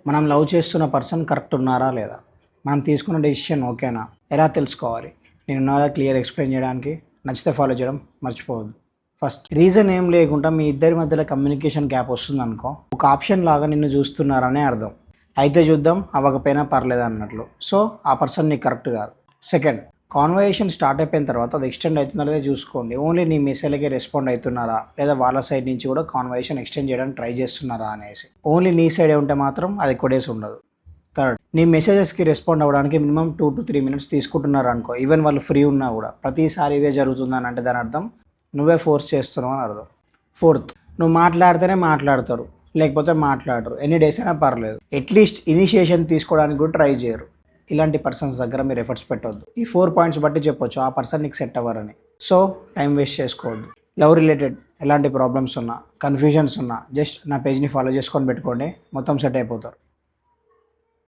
మనం లవ్ చేస్తున్న person correct ఉన్నారా లేదా, మనం తీసుకున్న డెసిషన్ ఓకేనా, ఎలా తెలుసుకోవాలి? నేను నాదా క్లియర్ ఎక్స్ప్లెయిన్ చేయడానికి. నచ్చితే ఫాలో చేయడం మర్చిపోవద్దు. ఫస్ట్, రీజన్ ఏం లేకుండా మీ ఇద్దరి మధ్యలో కమ్యూనికేషన్ గ్యాప్ వస్తుంది అనుకో, ఒక ఆప్షన్ లాగా నిన్ను చూస్తున్నారనే అర్థం. అయితే చూద్దాం, అవ్వకపోయినా పర్లేదు అన్నట్లు. సో ఆ పర్సన్ నీకు కరెక్ట్ కాదు. సెకండ్, కాన్వర్జేషన్ స్టార్ట్ అయిపోయిన తర్వాత అది ఎక్స్టెండ్ అవుతుందో లేదో చూసుకోండి. ఓన్లీ నీ మెసేజ్లకే రెస్పాండ్ అవుతున్నారా, లేదా వాళ్ళ సైడ్ నుంచి కూడా కాన్వర్జేషన్ ఎక్స్టెండ్ చేయడానికి ట్రై చేస్తున్నారా అనేసి. ఓన్లీ నీ సైడే ఉంటే మాత్రం అది ఎక్కువ డేస్ ఉండదు. థర్డ్, నీ మెసేజెస్కి రెస్పాండ్ అవ్వడానికి మినిమం 2 to 3 minutes తీసుకుంటున్నారు అనుకో, ఈవెన్ వాళ్ళు ఫ్రీ ఉన్నా కూడా. ప్రతిసారి ఇదే జరుగుతుందని అంటే దాని అర్థం నువ్వే ఫోర్స్ చేస్తున్నావు అని అర్థం. ఫోర్త్, నువ్వు మాట్లాడితేనే మాట్లాడతారు, లేకపోతే మాట్లాడరు. ఎన్ని డేస్ అయినా పర్లేదు. అట్లీస్ట్ ఇనిషియేషన్ తీసుకోవడానికి కూడా ట్రై చేయరు. ఇలాంటి పర్సన్స్ దగ్గర మీరు ఎఫర్ట్స్ పెట్టవద్దు. ఈ 4 points బట్టి చెప్పొచ్చు ఆ పర్సన్ నీకు సెట్ అవ్వరని. సో టైం వేస్ట్ చేసుకోవద్దు. లవ్ రిలేటెడ్ ఎలాంటి ప్రాబ్లమ్స్ ఉన్నా, కన్ఫ్యూజన్స్ ఉన్నా, జస్ట్ నా పేజ్ని ఫాలో చేసుకొని పెట్టుకోండి, మొత్తం సెట్ అయిపోతారు.